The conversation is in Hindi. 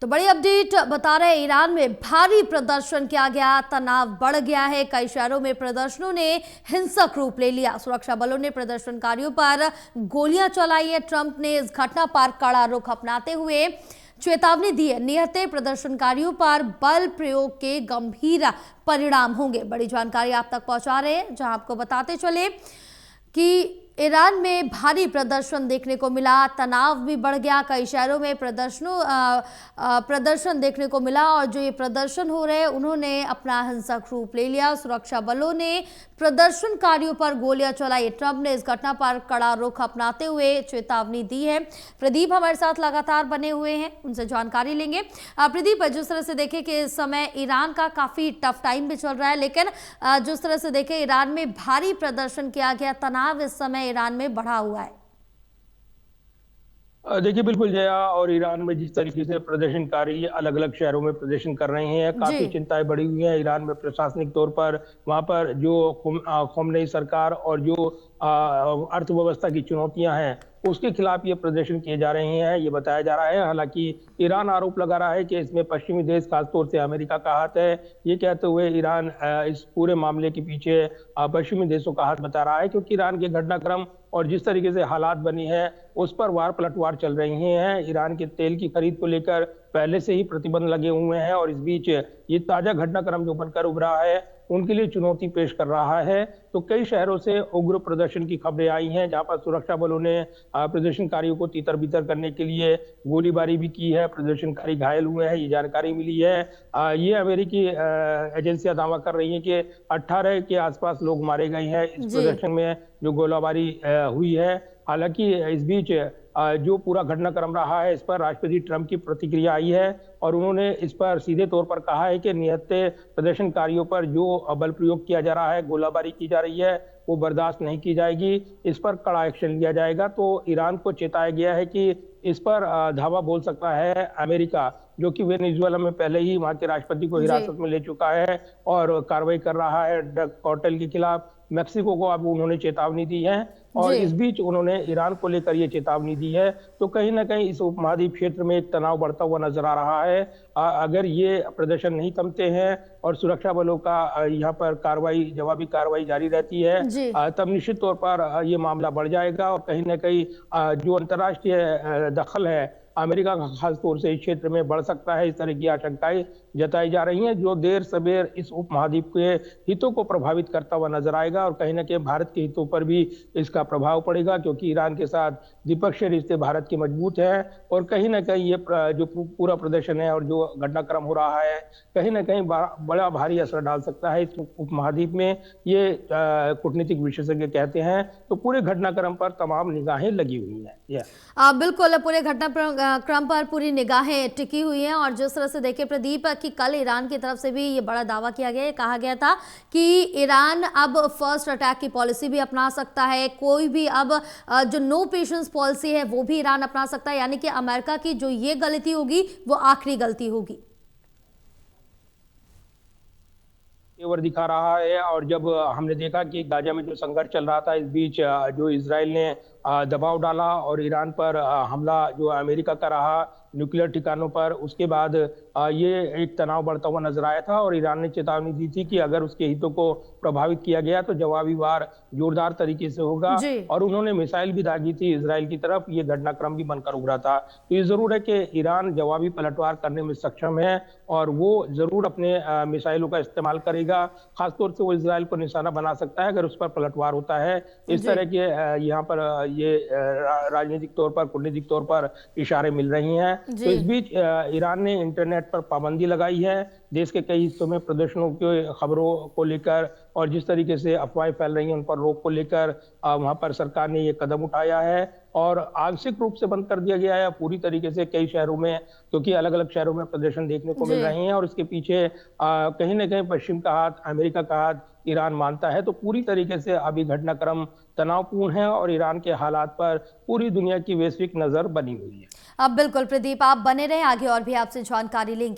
तो बड़ी अपडेट बता रहे हैं, ईरान में भारी प्रदर्शन किया गया, तनाव बढ़ गया है। कई शहरों में प्रदर्शनों ने हिंसक रूप ले लिया। सुरक्षा बलों ने प्रदर्शनकारियों पर गोलियां चलाई है। ट्रंप ने इस घटना पर कड़ा रुख अपनाते हुए चेतावनी दी है। निहत्थे प्रदर्शनकारियों पर बल प्रयोग के गंभीर परिणाम होंगे। बड़ी जानकारी आप तक पहुंचा रहे हैं, जहां आपको बताते चले कि ईरान में भारी प्रदर्शन देखने को मिला, तनाव भी बढ़ गया। कई शहरों में प्रदर्शन देखने को मिला और जो ये प्रदर्शन हो रहे हैं उन्होंने अपना हिंसक रूप ले लिया। सुरक्षा बलों ने प्रदर्शनकारियों पर गोलियां चलाई। ट्रंप ने इस घटना पर कड़ा रुख अपनाते हुए चेतावनी दी है। प्रदीप हमारे साथ लगातार बने हुए हैं, उनसे जानकारी लेंगे। प्रदीप, जिस तरह से देखें कि इस समय ईरान का काफ़ी टफ टाइम भी चल रहा है, लेकिन जिस तरह से देखें ईरान में भारी प्रदर्शन किया गया, तनाव इस समय ईरान में बढ़ा हुआ है। देखिए, बिल्कुल जया, और ईरान में जिस तरीके से प्रदर्शनकारी अलग अलग शहरों में प्रदर्शन कर रहे हैं, काफी चिंताएं बढ़ी हुई हैं ईरान में प्रशासनिक तौर पर। वहां पर जो खोमेनी सरकार और जो अर्थव्यवस्था की चुनौतियां हैं उसके खिलाफ ये प्रदर्शन किए जा रहे हैं, ये बताया जा रहा है। हालांकि ईरान आरोप लगा रहा है कि इसमें पश्चिमी देश, खासतौर से अमेरिका का हाथ है। ये कहते हुए ईरान इस पूरे मामले के पीछे पश्चिमी देशों का हाथ बता रहा है, क्योंकि ईरान के घटनाक्रम और जिस तरीके से हालात बनी है उस पर वार पलटवार चल रही हैं। ईरान के तेल की खरीद को लेकर पहले से ही प्रतिबंध लगे हुए हैं, और इस बीच ये ताजा घटनाक्रम जो बनकर उभरा है उनके लिए चुनौती पेश कर रहा है। तो कई शहरों से उग्र प्रदर्शन की खबरें आई हैं, जहां पर सुरक्षा बलों ने प्रदर्शनकारियों को तितर बितर करने के लिए गोलीबारी भी की है। प्रदर्शनकारी घायल हुए हैं, ये जानकारी मिली है। ये अमेरिकी एजेंसियां दावा कर रही हैं कि 18 के आसपास लोग मारे गए हैं इस प्रदर्शन में जो गोलीबारी हुई है। हालांकि इस बीच जो पूरा घटनाक्रम रहा है इस पर राष्ट्रपति ट्रंप की प्रतिक्रिया आई है, और उन्होंने इस पर सीधे तौर पर कहा है कि निहत्थे प्रदर्शनकारियों पर जो बल प्रयोग किया जा रहा है, गोलाबारी की जा रही है, वो बर्दाश्त नहीं की जाएगी। इस पर कड़ा एक्शन लिया जाएगा। तो ईरान को चेताया गया है कि इस पर धावा बोल सकता है अमेरिका, जो कि वेनेजुएला में पहले ही वहां के राष्ट्रपति को हिरासत में ले चुका है और कार्रवाई कर रहा है ड्रग कार्टेल के खिलाफ। मेक्सिको को अब उन्होंने चेतावनी दी है, और इस बीच उन्होंने ईरान को लेकर ये चेतावनी दी है। तो कहीं ना कहीं इस उपमहाद्वीप क्षेत्र में एक तनाव बढ़ता हुआ नजर आ रहा है। अगर ये प्रदर्शन नहीं थमते हैं और सुरक्षा बलों का यहाँ पर जवाबी कार्रवाई जारी रहती है, तब निश्चित तौर पर ये मामला बढ़ जाएगा। और कहीं ना कहीं जो अंतर्राष्ट्रीय दखल है अमेरिका का, खासतौर से इस क्षेत्र में बढ़ सकता है। इस तरह की आशंकाएं जताई जा रही हैं, जो देर सवेर इस उपमहाद्वीप के हितों को प्रभावित करता हुआ नजर आएगा, और कहीं ना कहीं भारत के हितों पर भी इसका प्रभाव पड़ेगा, क्योंकि ईरान के साथ द्विपक्षीय रिश्ते भारत के मजबूत हैं। और कहीं ना कहीं ये जो पूरा प्रदर्शन है और जो घटनाक्रम हो रहा है, कहीं ना कहीं बड़ा भारी असर डाल सकता है इस उपमहाद्वीप में, ये कूटनीतिक विशेषज्ञ कहते हैं। तो पूरे घटनाक्रम पर तमाम निगाहें लगी हुई हैं। बिल्कुल, पूरे घटनाक्रम पर पूरी निगाहें टिकी हुई हैं। और जिस तरह से देखें प्रदीप कि कल ईरान की तरफ से भी ये बड़ा दावा किया गया, कहा गया था कि ईरान अब फर्स्ट अटैक की पॉलिसी भी अपना सकता है। कोई भी अब जो नो पेशेंस पॉलिसी है वो भी ईरान अपना सकता है, यानी कि अमेरिका की जो ये गलती होगी वो आखिरी गलती होगी। तेवर दिखा रहा है। और जब हमने देखा कि गाजा में जो संघर्ष चल रहा था, इस बीच जो इजराइल ने दबाव डाला और ईरान पर हमला जो अमेरिका का रहा न्यूक्लियर ठिकानों पर, उसके बाद ये एक तनाव बढ़ता हुआ नजर आया था, और ईरान ने चेतावनी दी थी कि अगर उसके हितों को प्रभावित किया गया तो जवाबी वार जोरदार तरीके से होगा। और उन्होंने मिसाइल भी दागी थी इजराइल की तरफ। ये घटनाक्रम भी बनकर उभरा था। तो ये जरूर है कि ईरान जवाबी पलटवार करने में सक्षम है, और वो जरूर अपने मिसाइलों का इस्तेमाल करेगा। खासतौर से वो इजराइल को निशाना बना सकता है अगर उस पर पलटवार होता है। इस तरह के यहाँ पर ये राजनीतिक तौर पर, कूटनीतिक तौर पर इशारे मिल रही हैं। तो इस बीच ईरान ने इंटरनेट पर पाबंदी लगाई है। देश के कई हिस्सों में प्रदर्शनों की खबरों को लेकर और जिस तरीके से अफवाहें फैल रही हैं उन पर रोक को लेकर वहां पर सरकार ने ये कदम उठाया है, और आंशिक रूप से बंद कर दिया गया है पूरी तरीके से कई शहरों में, क्योंकि अलग अलग शहरों में प्रदर्शन देखने को मिल रहे हैं। और इसके पीछे कहीं ना कहीं पश्चिम का हाथ, अमेरिका का हाथ ईरान मानता है। तो पूरी तरीके से अभी घटनाक्रम तनावपूर्ण है, और ईरान के हालात पर पूरी दुनिया की वैश्विक नजर बनी हुई है। अब बिल्कुल प्रदीप, आप बने रहे, आगे और भी आपसे जानकारी लेंगे।